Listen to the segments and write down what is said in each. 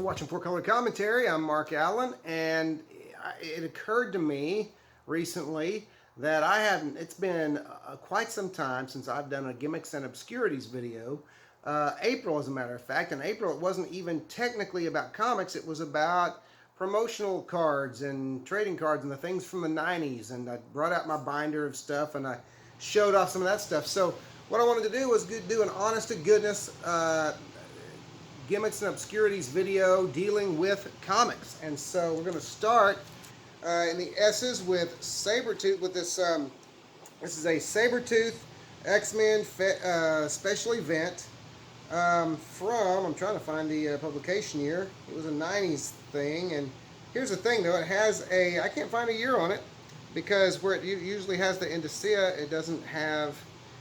watching Four Color Commentary. I'm Mark Allen, and it occurred to me recently that it's been quite some time since I've done a Gimmicks and Obscurities video. April, as a matter of fact. In April, it wasn't even technically about comics. It was about promotional cards and trading cards and the things from the 90s. And I brought out my binder of stuff and I showed off some of that stuff. So what I wanted to do was do an honest to goodness Gimmicks and Obscurities video dealing with comics. And so we're going to start in the S's with Sabretooth, with this, this is a Sabretooth XMen special event I'm trying to find the publication year. It was a 90s thing, and here's the thing though, it has I can't find a year on it, because where it usually has the indicia, it doesn't have,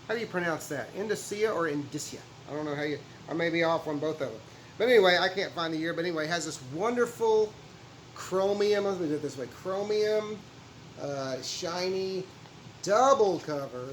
how do you pronounce that? Indicia or indicia? I don't know how you, I may be off on both of them. But anyway, I can't find the year, but anyway, it has this wonderful chromium, let me do it this way, chromium, shiny, double cover.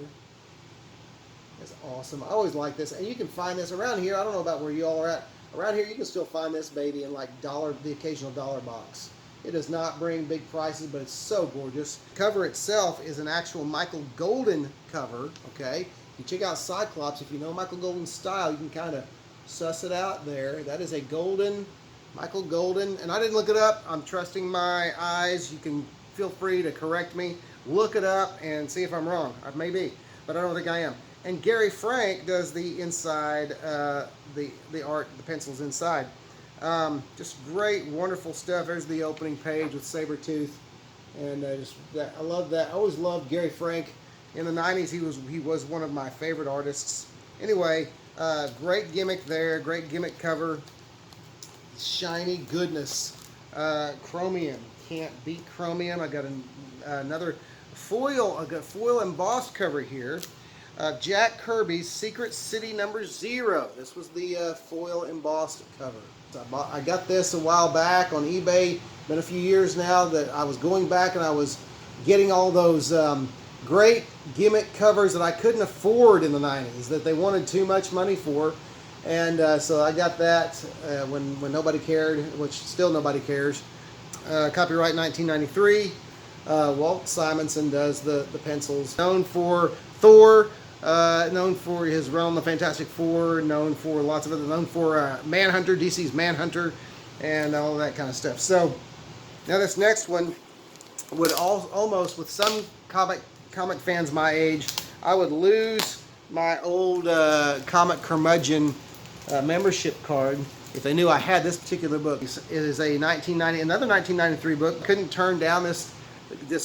It's awesome. I always like this, and you can find this around here. I don't know about where you all are at. Around here, you can still find this baby in like the occasional dollar box. It does not bring big prices, but it's so gorgeous. The cover itself is an actual Michael Golden cover, okay? You check out Cyclops, if you know Michael Golden's style, you can kind of suss it out there. That is a Golden, Michael Golden, and I didn't look it up. I'm trusting my eyes. You can feel free to correct me. Look it up and see if I'm wrong. I may be, but I don't think I am. And Gary Frank does the inside, the art, the pencils inside. Just great, wonderful stuff. There's the opening page with Sabretooth, and I love that. I always loved Gary Frank. In the 90s, he was one of my favorite artists. Anyway, great gimmick there, great gimmick cover, shiny goodness, chromium. Can't beat chromium. I got another foil, embossed cover here. Jack Kirby's Secret City #0. This was the foil embossed cover. I got this a while back on eBay. Been a few years now that I was going back and I was getting all those great gimmick covers that I couldn't afford in the 90s, that they wanted too much money for. And so I got that when nobody cared, which still nobody cares. Copyright 1993. Walt Simonson does the pencils. Known for Thor. Known for his run on the Fantastic Four, known for lots of other, known for Manhunter, DC's Manhunter, and all that kind of stuff. So now this next one would almost, with some comic fans my age, I would lose my old comic curmudgeon membership card if they knew I had this particular book. It is a another 1993 book. Couldn't turn down this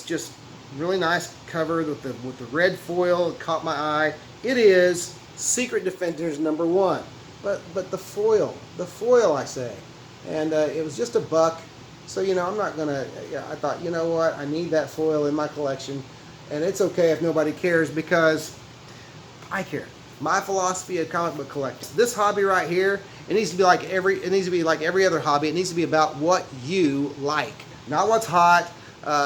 just really nice cover with the red foil. It caught my eye. It is Secret Defenders #1, but the foil I say, and it was just $1. So I'm not gonna. I thought, you know what, I need that foil in my collection, and it's okay if nobody cares, because I care. My philosophy of comic book collecting. This hobby right here, it needs to be like every other hobby. It needs to be about what you like, not what's hot.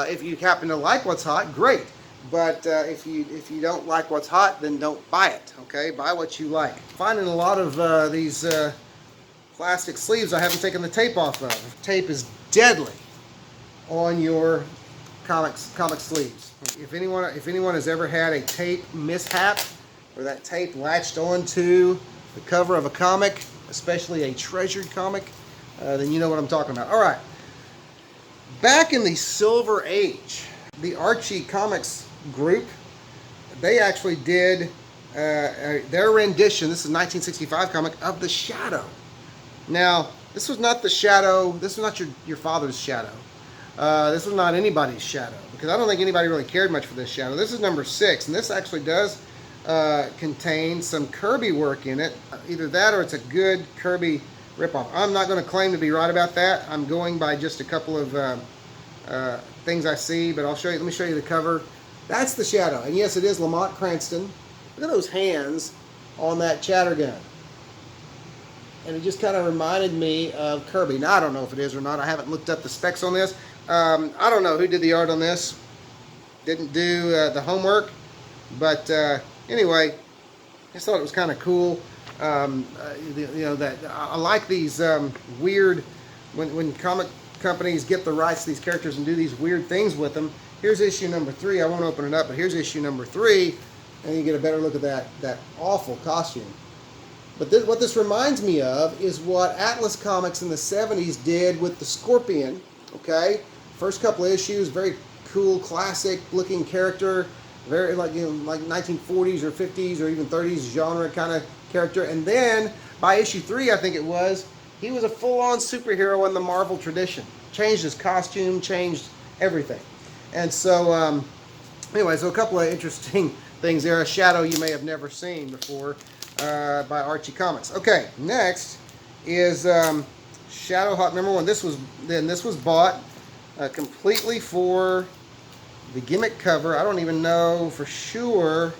If you happen to like what's hot, great. But if you don't like what's hot, then don't buy it. Okay, buy what you like. Finding a lot of these plastic sleeves I haven't taken the tape off of. Tape is deadly on your comic sleeves. If anyone has ever had a tape mishap, where that tape latched onto the cover of a comic, especially a treasured comic, then you know what I'm talking about. All right. Back in the Silver Age, the Archie Comics group, they actually did their rendition, this is a 1965 comic, of The Shadow. Now, this was not the Shadow, this was not your father's Shadow. This was not anybody's Shadow, because I don't think anybody really cared much for this Shadow. This is #6, and this actually does contain some Kirby work in it. Either that or it's a good Kirby ripoff. I'm not going to claim to be right about that. I'm going by just a couple of things I see, but I'll show you. Let me show you the cover. That's the Shadow, and yes, it is Lamont Cranston. Look at those hands on that Chattergun, and it just kind of reminded me of Kirby. Now I don't know if it is or not. I haven't looked up the specs on this. I don't know who did the art on this. Didn't do the homework, but anyway, I just thought it was kind of cool. That I like these weird when comic companies get the rights to these characters and do these weird things with them. Here's issue number 3. I won't open it up, but here's issue number 3, and you get a better look at that awful costume. But what this reminds me of is what Atlas Comics in the 70s did with the Scorpion. Okay, first couple of issues, very cool, classic-looking character, very like 1940s or 50s or even 30s genre kind of character. And then by issue 3, I think it was, he was a full-on superhero in the Marvel tradition. Changed his costume, changed everything. And so, anyway, so a couple of interesting things there. A shadow you may have never seen before by Archie Comics. Okay, next is Shadowhawk #1. This was bought completely for the gimmick cover. I don't even know for sure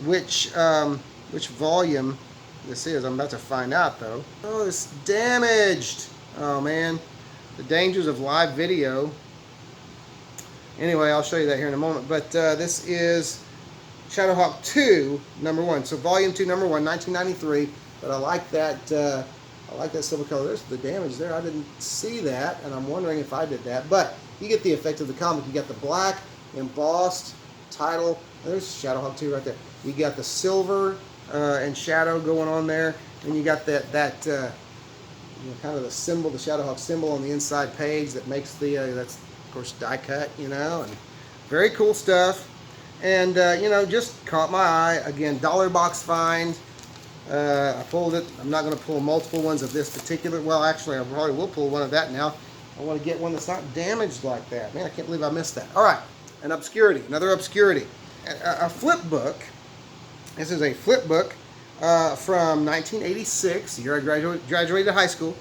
which volume this is. I'm about to find out though. Oh, it's damaged. Oh man, the dangers of live video. Anyway, I'll show you that here in a moment. But this is Shadowhawk 2 #1. So volume 2 #1, 1993. But I like that. I like that silver color. There's the damage there. I didn't see that, and I'm wondering if I did that. But you get the effect of the comic. You got the black embossed title. There's Shadowhawk 2 right there. You got the silver and shadow going on there, and you got that kind of the symbol, the Shadowhawk symbol on the inside page that makes the that's of course die cut, and very cool stuff. And just caught my eye again. Dollar box find. I pulled it. I'm not going to pull multiple ones of this particular. Well, actually, I probably will pull one of that now. I want to get one that's not damaged like that. Man, I can't believe I missed that. All right, an Obscurity, another Obscurity, a flip book. This is a flip book from 1986. The year I graduated high school.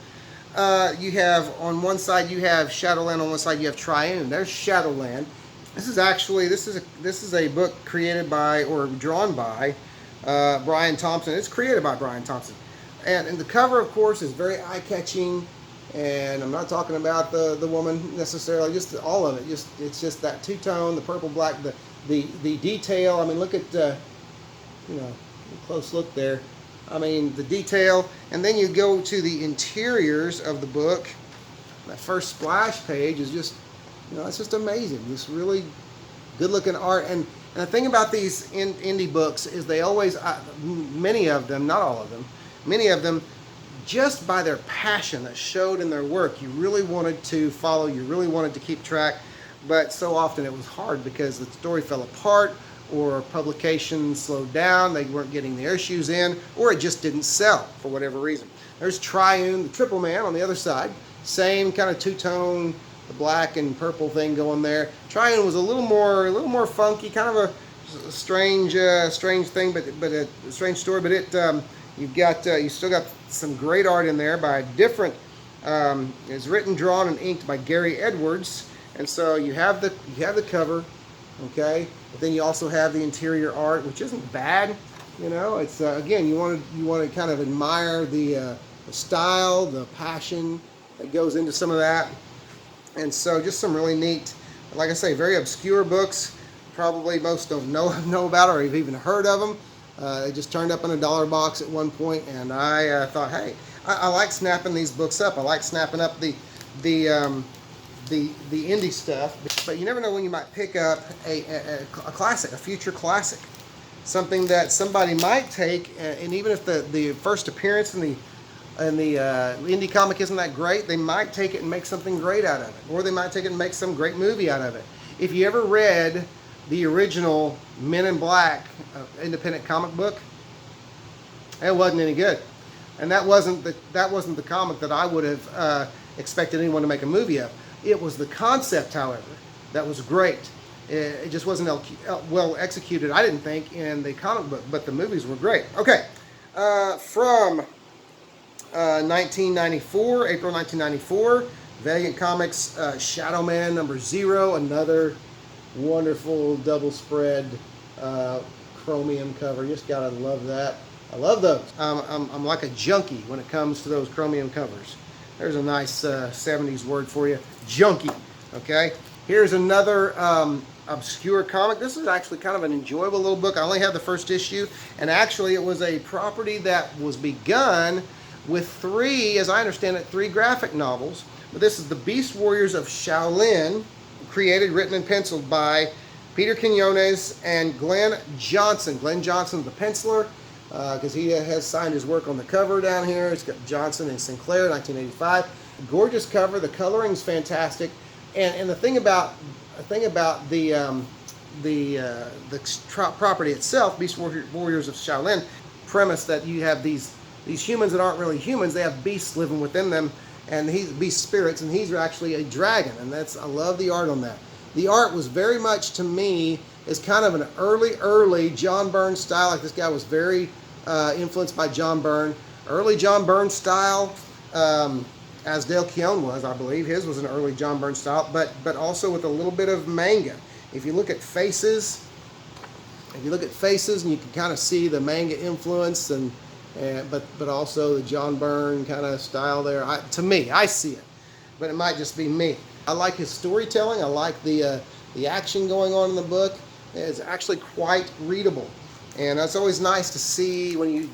You have on one side you have Shadowland. On one side you have Triune. There's Shadowland. This is a book created by or drawn by Brian Thompson. It's created by Brian Thompson, and the cover, of course, is very eye-catching. And I'm not talking about the woman necessarily, just all of it. It's just that two-tone, the purple, black, the detail. I mean, look at a close look there. I mean, the detail, and then you go to the interiors of the book. That first splash page is just, it's just amazing. This really good-looking art. And the thing about these indie books is they always, many of them, not all of them, many of them, just by their passion that showed in their work, you really wanted to follow, you really wanted to keep track, but so often it was hard because the story fell apart, or publication slowed down, they weren't getting their issues in, or it just didn't sell for whatever reason. There's Triune, the Triple Man on the other side, same kind of two-tone, the black and purple thing going there. Triune was a little more funky, kind of a strange thing, but a strange story. But you still got some great art in there by different. It's written, drawn, and inked by Gary Edwards, and so you have the cover, okay. But then you also have the interior art, which isn't bad. It's again, you want to kind of admire the style, the passion that goes into some of that. And so just some really neat, like I say, very obscure books. Probably most don't know about or have even heard of them. They just turned up in a dollar box at one point, and I thought, hey, I like snapping these books up. I like snapping up the indie stuff. But you never know when you might pick up a classic, a future classic, something that somebody might take, and even if the first appearance in the indie comic isn't that great, they might take it and make something great out of it, or they might take it and make some great movie out of it. If you ever read the original Men in Black independent comic book, it wasn't any good, and that wasn't the comic that I would have expected anyone to make a movie of. It was the concept, however, that was great. It just wasn't well executed, I didn't think, in the comic book, but the movies were great. Okay, from 1994, April 1994, Valiant Comics Shadowman #0, another wonderful double spread chromium cover. Just gotta love that. I love those. I'm like a junkie when it comes to those chromium covers. There's a nice 70s word for you, junkie. Okay, here's another obscure comic. This is actually kind of an enjoyable little book. I only have the first issue, and actually it was a property that was begun with three, as I understand it, three graphic novels. But this is The Beast Warriors of Shaolin, created, written, and penciled by Peter Quinones and Glenn Johnson. Glenn Johnson, the penciler, because he has signed his work on the cover down here. It's got Johnson and Sinclair, 1985. Gorgeous cover. The coloring's fantastic. And the thing about the property itself, Beast Warriors of Shaolin, premise that you have these humans that aren't really humans. They have beasts living within them, and he's beast spirits, and he's actually a dragon. And I love the art on that. The art was very much, to me, is kind of an early John Byrne style. Like, this guy was very influenced by John Byrne. Early John Byrne style, as Dale Keown was, I believe. His was an early John Byrne style, but also with a little bit of manga. If you look at faces, and you can kind of see the manga influence, but also the John Byrne kind of style there. To me, I see it, but it might just be me. I like his storytelling. I like the action going on in the book. It's actually quite readable, and it's always nice to see when you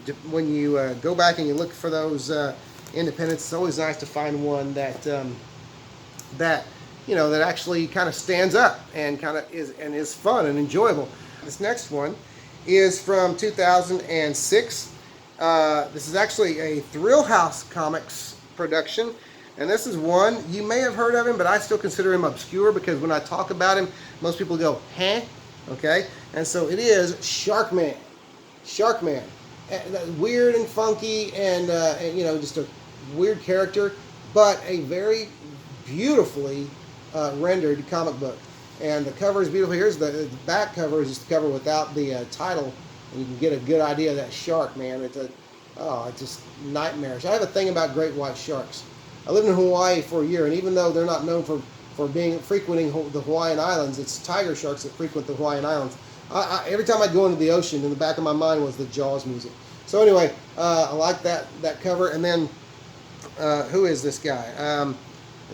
go back and you look for those independents. It's always nice to find one that actually kind of stands up and kind of is fun and enjoyable. This next one is from 2006. This is actually a Thrill House Comics production. And this is one, you may have heard of him, but I still consider him obscure because when I talk about him, most people go, huh? Okay? And so it is Sharkman. Sharkman. Weird and funky and just a weird character, but a very beautifully rendered comic book. And the cover is beautiful. Here's the back cover is just the cover without the title, and you can get a good idea of that shark, man. It's just nightmarish. I have a thing about great white sharks. I lived in Hawaii for a year, and even though they're not known for frequenting the Hawaiian Islands, it's tiger sharks that frequent the Hawaiian Islands. Every time I'd go into the ocean, in the back of my mind was the Jaws music. So anyway, I like that cover. And then, who is this guy?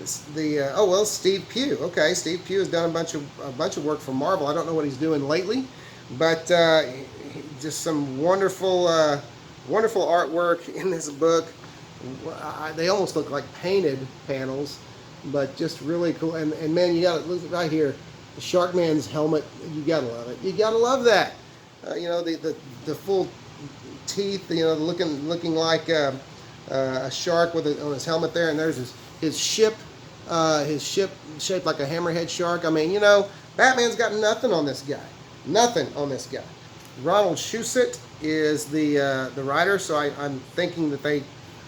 Steve Pugh. Okay, Steve Pugh has done a bunch of work for Marvel. I don't know what he's doing lately, but just some wonderful artwork in this book. They almost look like painted panels, but just really cool. And man, you got to look right here, the Sharkman's helmet. You gotta love it. You gotta love that. The full teeth. Looking like a shark on his helmet there, and there's his ship. His ship shaped like a hammerhead shark. I mean, Batman's got nothing on this guy. Nothing on this guy. Ronald Shusett is the writer, so I'm thinking that they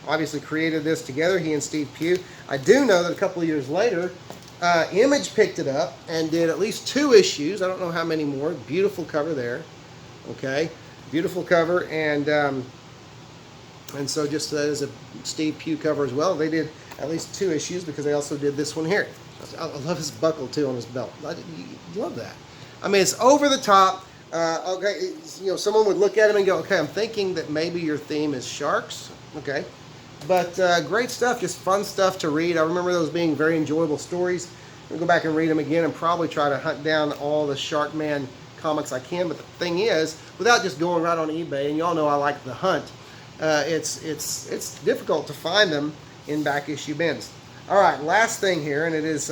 obviously created this together, he and Steve Pugh. I do know that a couple of years later, Image picked it up and did at least 2 issues. I don't know how many more. Beautiful cover there. Okay, beautiful cover, and so just as a Steve Pugh cover as well, they did at least 2 issues because they also did this one here. I love his buckle too on his belt. I love that. I mean, it's over the top. Okay, someone would look at him and go, okay, I'm thinking that maybe your theme is sharks. Okay. But great stuff, just fun stuff to read. I remember those being very enjoyable stories. I'll go back and read them again and probably try to hunt down all the Sharkman comics I can. But the thing is, without just going right on eBay, and y'all know I like the hunt, it's difficult to find them in back issue bins. All right, last thing here, and it is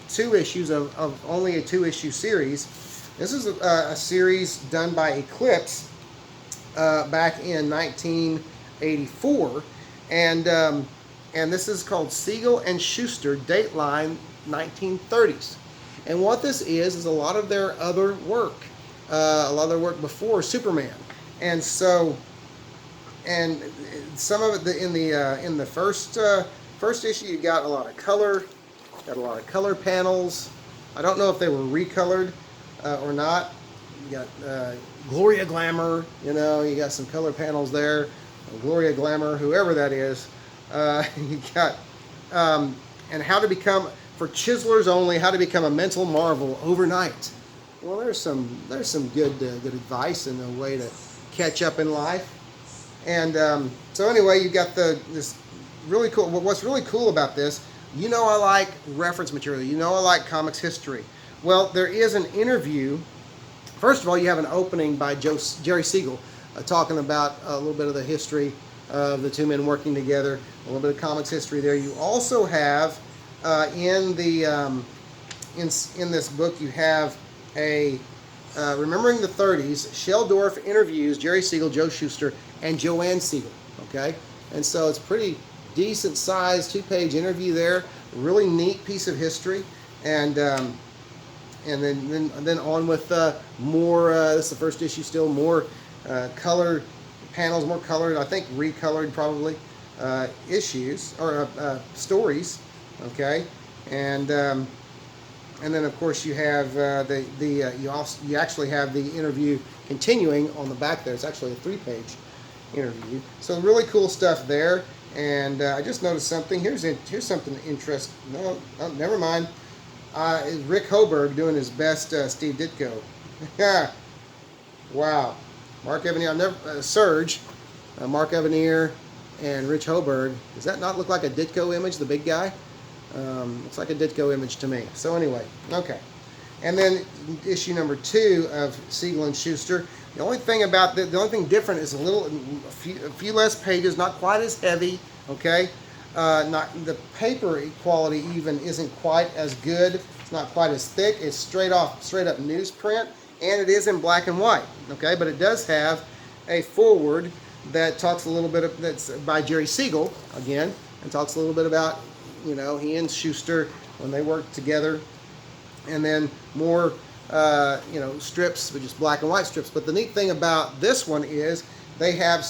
2 issues of only a 2-issue series. This is a series done by Eclipse back in 1984. And this is called Siegel and Schuster, Dateline 1930s. And what this is a lot of their other work, before Superman. And so, and some of it in the first issue, you got a lot of color, panels. I don't know if they were recolored or not. You got Gloria Glamour, you got some color panels there. Gloria Glamour, whoever that is. You got and how to become, for chiselers only, how to become a mental marvel overnight. Well, there's some good advice and a way to catch up in life. And so anyway, you got this really cool. What's really cool about this? I like reference material. I like comics history. Well, there is an interview. First of all, you have an opening by Jerry Siegel talking about a little bit of the history of the two men working together. A little bit of comics history there. You also have in this book, you have a Remembering the 30s. Sheldorf interviews Jerry Siegel, Joe Shuster, and Joanne Siegel. Okay, and so it's pretty decent sized 2-page interview there. Really neat piece of history, and then on with more. This is the first issue still. More colored panels, more colored. I think recolored probably issues or stories. Okay, and then of course you have you actually have the interview continuing on the back there. It's actually a 3-page interview. So really cool stuff there. And I just noticed something. Here's something interesting. No, never mind. Rick Hoberg doing his best Steve Ditko. Wow. Mark Evanier, Surge, Mark Evanier, and Rich Hoberg. Does that not look like a Ditko image, the big guy? Looks like a Ditko image to me. So anyway, okay. And then issue number 2 of Siegel and Shuster. The only thing about the only thing different is a few less pages, not quite as heavy. Okay, not the paper quality even isn't quite as good. It's not quite as thick. It's straight up newsprint, and it is in black and white. Okay, but it does have a foreword that talks a little bit of, that's by Jerry Siegel again, and talks a little bit about, you know, he and Shuster when they worked together, and then more you know, strips, but just black and white strips. But the neat thing about this one is they have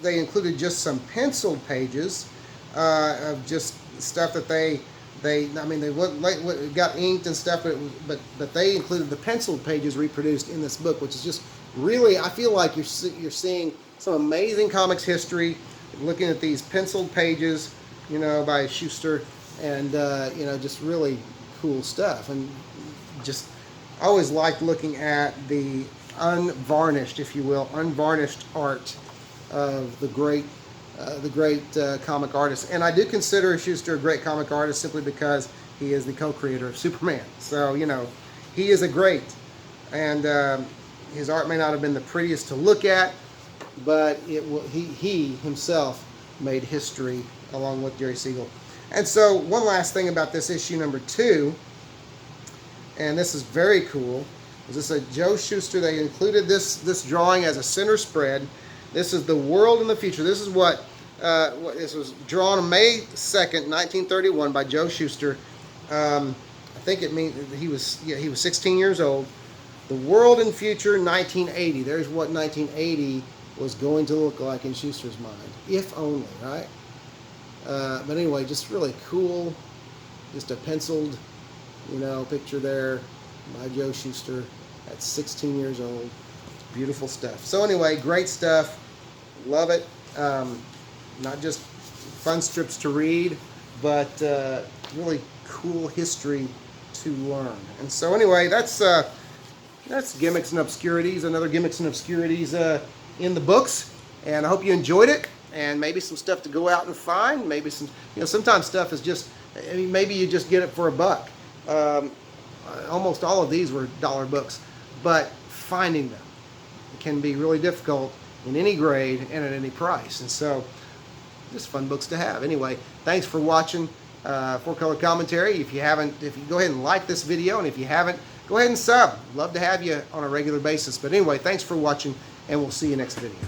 they included just some penciled pages of just stuff that they got inked and stuff, but they included the penciled pages reproduced in this book, which is just really, I feel like you're seeing some amazing comics history, looking at these penciled pages, you know, by Shuster, and you know, just really cool stuff. And just I always liked looking at the unvarnished, if you will, unvarnished art of the great comic artist. And I do consider Shuster a great comic artist simply because he is the co-creator of Superman. So, you know, he is a great, and his art may not have been the prettiest to look at, but he himself made history along with Jerry Siegel. And so one last thing about this issue number 2, and this is very cool. This is a Joe Shuster. They included this drawing as a center spread. This is the world in the future. This is what this was drawn on May 2nd, 1931 by Joe Shuster. I think it means he was 16 years old. The world in future 1980. There's what 1980 was going to look like in Shuster's mind, if only, right? But anyway, just really cool. Just a penciled, you know, picture there by Joe Shuster at 16 years old. Beautiful stuff. So anyway, great stuff. Love it. Not just fun strips to read, but really cool history to learn. And so anyway, that's Gimmicks and Obscurities, another Gimmicks and Obscurities in the books. And I hope you enjoyed it, and maybe some stuff to go out and find. Maybe some, you know, sometimes stuff is just, I mean, maybe you just get it for $1. Almost all of these were dollar books, but finding them can be really difficult in any grade and at any price. And so, just fun books to have. Anyway, thanks for watching 4-Color Commentary. If you go ahead and like this video, and if you haven't, go ahead and sub. Love to have you on a regular basis. But anyway, thanks for watching, and we'll see you next video.